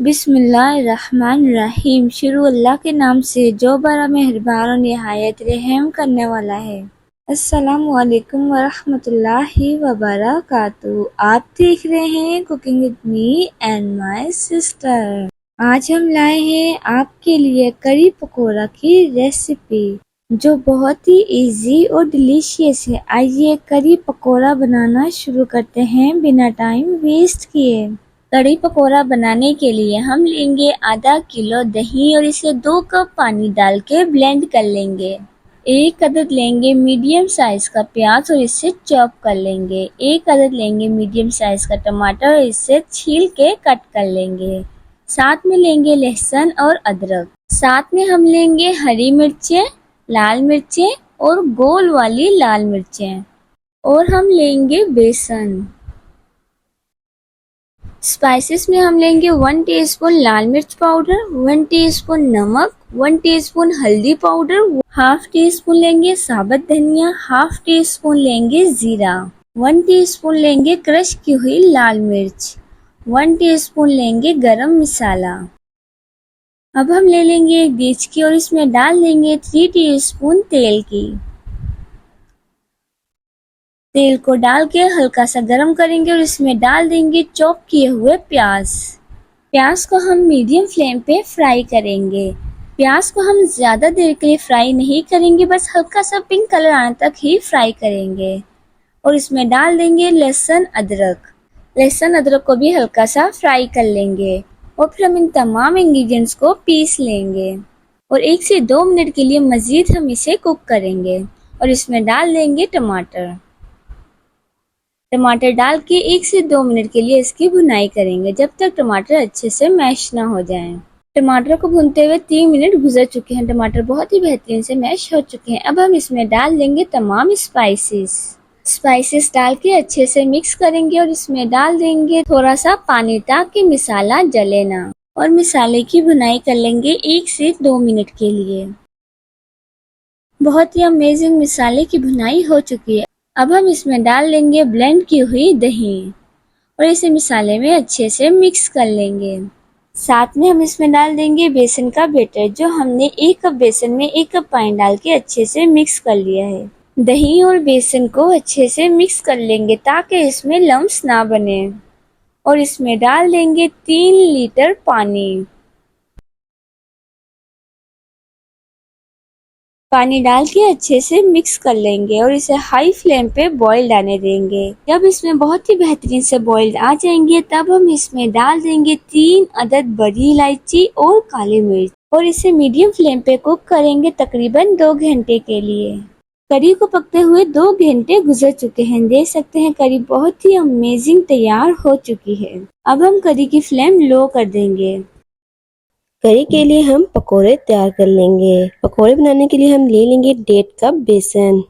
बिस्मिल्लाहिर्रहमानिर्रहीम। शुरू अल्लाह के नाम से जो बड़ा मेहरबान और निहायत रहम करने वाला है। अस्सलामु अलैकुम वरहमतुल्लाहि वबरकातुहू। आप देख रहे हैं cooking with me and my sister. आज हम लाए हैं आपके लिए करी पकोड़ा की रेसिपी जो बहुत ही इजी और डिलीशियस है। आइए करी पकोड़ा बनाना शुरू करते हैं बिना टाइम वेस्ट किए। कड़ी पकोड़ा बनाने के लिए हम लेंगे आधा किलो दही और इसे 2 कप पानी डाल के ब्लेंड कर लेंगे। 1 अदद लेंगे मीडियम साइज का प्याज और इसे चॉप कर लेंगे। 1 अदद लेंगे मीडियम साइज का टमाटर और इसे छील के कट कर लेंगे। साथ में लेंगे लहसुन और अदरक। साथ में हम लेंगे हरी मिर्चें, लाल मिर्चें और गोल वाली लाल मिर्चें और हम लेंगे बेसन। स्पाइसेस में हम लेंगे 1 टीस्पून लाल मिर्च पाउडर, 1 टीस्पून नमक, 1 टीस्पून हल्दी पाउडर, हाफ टी स्पून लेंगे साबुत धनिया, हाफ टी स्पून लेंगे जीरा, 1 टीस्पून लेंगे क्रश की हुई लाल मिर्च, 1 टीस्पून लेंगे गरम मसाला। अब हम ले लेंगे एक देचकी और इसमें डाल देंगे 3 टीस्पून तेल की। तेल को डाल के हल्का सा गरम करेंगे और इसमें डाल देंगे चॉप किए हुए प्याज। प्याज को हम मीडियम फ्लेम पे फ्राई करेंगे। प्याज को हम ज़्यादा देर के लिए फ्राई नहीं करेंगे, बस हल्का सा पिंक कलर आने तक ही फ्राई करेंगे। और इसमें डाल देंगे लहसुन अदरक। लहसुन अदरक को भी हल्का सा फ्राई कर लेंगे और फिर हम इन तमाम इंग्रेडिएंट्स को पीस लेंगे और 1 से 2 मिनट के लिए मज़ीद हम इसे कुक करेंगे। और इसमें डाल देंगे टमाटर। टमाटर डाल के 1 से 2 मिनट के लिए इसकी भुनाई करेंगे जब तक टमाटर अच्छे से मैश ना हो जाएं। टमाटर को भूनते हुए 3 मिनट गुजर चुके हैं। टमाटर बहुत ही बेहतरीन से मैश हो चुके हैं। अब हम इसमें डाल देंगे तमाम स्पाइसेस डाल के अच्छे से मिक्स करेंगे और इसमें डाल देंगे थोड़ा सा पानी ताकि मसाला जले ना। और मसाले की भुनाई कर लेंगे 1 से 2 मिनट के लिए। बहुत ही अमेजिंग मसाले की भुनाई हो चुकी है। अब हम इसमें डाल लेंगे ब्लेंड की हुई दही और इसे मसाले में अच्छे से मिक्स कर लेंगे। साथ में हम इसमें डाल देंगे बेसन का बैटर जो हमने 1 कप बेसन में 1 कप पानी डाल के अच्छे से मिक्स कर लिया है। दही और बेसन को अच्छे से मिक्स कर लेंगे ताकि इसमें लम्स ना बने। और इसमें डाल देंगे 3 लीटर पानी। पानी डाल के अच्छे से मिक्स कर लेंगे और इसे हाई फ्लेम पे बॉइल्ड आने देंगे। जब इसमें बहुत ही बेहतरीन से बॉइल्ड आ जाएंगे तब हम इसमें डाल देंगे 3 अदद बड़ी इलायची और काली मिर्च और इसे मीडियम फ्लेम पे कुक करेंगे तकरीबन 2 घंटे के लिए। करी को पकते हुए 2 घंटे गुजर चुके हैं। देख सकते हैं करी बहुत ही अमेजिंग तैयार हो चुकी है। अब हम करी की फ्लेम लो कर देंगे। करी के लिए हम पकोड़े तैयार कर लेंगे। पकोड़े बनाने के लिए हम ले लेंगे 1.5 कप बेसन।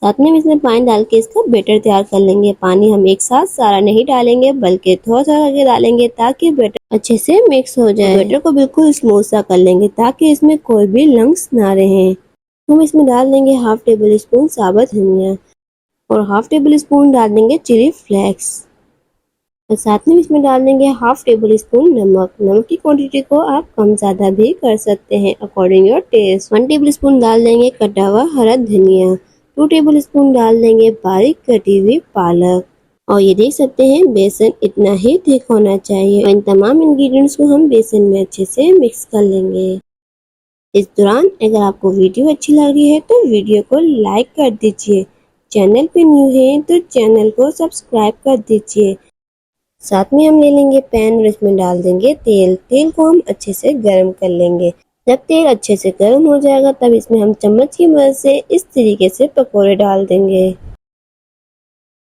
साथ में हम इसमें पानी डाल के इसका बैटर तैयार कर लेंगे। पानी हम एक साथ सारा नहीं डालेंगे बल्कि थोड़ा थोड़ा करके डालेंगे ताकि बैटर अच्छे से मिक्स हो जाए। बैटर को बिल्कुल स्मूथ सा कर लेंगे ताकि इसमें कोई भी लम्स ना रहे। हम इसमें डाल देंगे हाफ टेबल स्पून साबुत धनिया और हाफ टेबल स्पून डाल देंगे चिली फ्लेक्स और साथ में इसमें डाल देंगे हाफ टेबल स्पून नमक। नमक की क्वांटिटी को आप कम ज्यादा भी कर सकते हैं according your taste. 1 tablespoon डाल देंगे कटा हुआ हरा धनिया। 2 टेबल स्पून डाल देंगे बारीक कटी हुई पालक। और ये देख सकते हैं बेसन इतना ही थिक होना चाहिए। इन तमाम इंग्रेडिएंट्स को हम बेसन में अच्छे से मिक्स कर लेंगे। इस दौरान अगर आपको वीडियो अच्छी लग रही है तो वीडियो को लाइक कर दीजिए। चैनल पे न्यू है तो चैनल को सब्सक्राइब कर दीजिए। साथ में हम ले लेंगे पैन और इसमें डाल देंगे तेल। तेल को हम अच्छे से गर्म कर लेंगे। जब तेल अच्छे से गर्म हो जाएगा तब इसमें हम चम्मच की मदद से इस तरीके से पकोड़े डाल देंगे।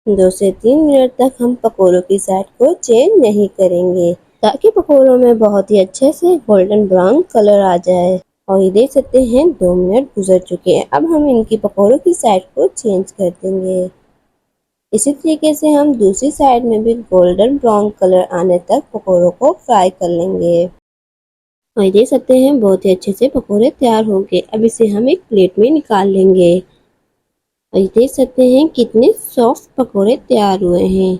2 से 3 मिनट तक हम पकोड़ों की साइड को चेंज नहीं करेंगे ताकि पकोड़ों में बहुत ही अच्छे से गोल्डन ब्राउन कलर आ जाए। और ये देख सकते हैं 2 मिनट गुजर चुके हैं। अब हम इनकी पकोड़ों की साइड को चेंज कर देंगे। इसी तरीके से हम दूसरी साइड में भी गोल्डन ब्राउन कलर आने तक पकोड़ों को फ्राई कर लेंगे। और ये देख सकते हैं बहुत ही अच्छे से पकोड़े तैयार हो गए। अब इसे हम एक प्लेट में निकाल लेंगे। और ये देख सकते हैं कितने सॉफ्ट पकोड़े तैयार हुए हैं।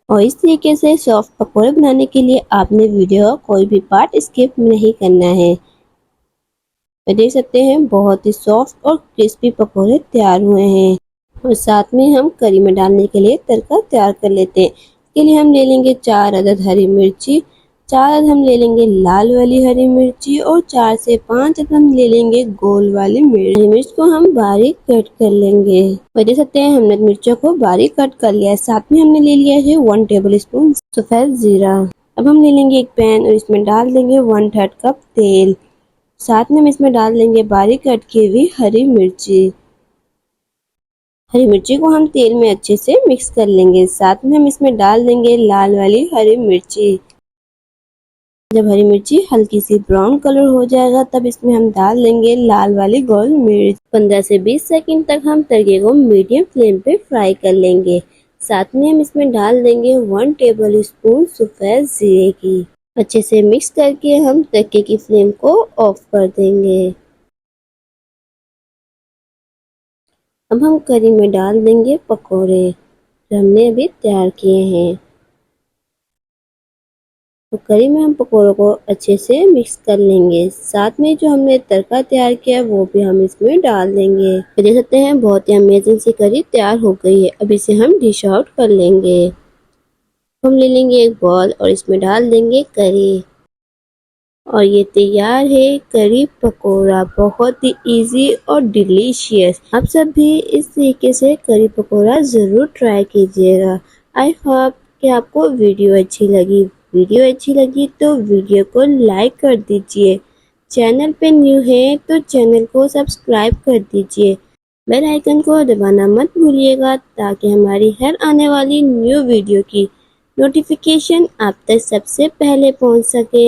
और इस तरीके से सॉफ्ट पकोड़े बनाने के लिए आपने वीडियो का कोई भी पार्ट स्किप नहीं करना है। तो देख सकते हैं बहुत ही सॉफ्ट और क्रिस्पी पकोड़े तैयार हुए हैं। और साथ में हम करी में डालने के लिए तड़का तैयार कर लेते हैं। इसके लिए हम ले लेंगे 4 अदद हरी मिर्ची, 4 अदद हम ले लेंगे लाल वाली हरी मिर्ची और 4 से 5 अदद हम ले लेंगे गोल वाली मिर्च। हरी मिर्च को हम बारीक कट कर लेंगे। और देख सकते हैं हमने मिर्चों को बारीक कट कर लिया है। साथ में हमने ले लिया है 1 टेबल स्पून सफेद जीरा। अब हम ले लेंगे एक पैन और इसमें डाल देंगे 1/3 कप तेल। साथ में हम इसमें डाल देंगे बारीक कट की हुई हरी मिर्ची। हरी मिर्ची को हम तेल में अच्छे से मिक्स कर लेंगे। साथ में हम इसमें डाल देंगे लाल वाली हरी मिर्ची। जब हरी मिर्ची हल्की सी ब्राउन कलर हो जाएगा तब इसमें हम डाल देंगे लाल वाली गोल मिर्च। 15 से 20 सेकंड तक हम तड़के को मीडियम फ्लेम पे फ्राई कर लेंगे। साथ में हम इसमें डाल देंगे 1 टेबल स्पून सफेद जीरे की। अच्छे से मिक्स करके हम तड़के की फ्लेम को ऑफ कर देंगे। अब हम करी में डाल देंगे पकोड़े जो हमने अभी तैयार किए हैं। तो करी में हम पकोड़ों को अच्छे से मिक्स कर लेंगे। साथ में जो हमने तड़का तैयार किया है वो भी हम इसमें डाल देंगे। तो देख सकते हैं बहुत ही अमेजिंग सी करी तैयार हो गई है। अब इसे हम डिश आउट कर लेंगे। हम ले लेंगे एक बॉल और इसमें डाल देंगे करी और ये तैयार है करी पकोड़ा। बहुत ही इजी और डिलीशियस। आप सब भी इस तरीके से करी पकोड़ा ज़रूर ट्राई कीजिएगा। आई होप कि आपको वीडियो अच्छी लगी। वीडियो अच्छी लगी तो वीडियो को लाइक कर दीजिए। चैनल पे न्यू है तो चैनल को सब्सक्राइब कर दीजिए। बेल आइकन को दबाना मत भूलिएगा ताकि हमारी हर आने वाली न्यू वीडियो की नोटिफिकेशन आप तक सबसे पहले पहुंच सके।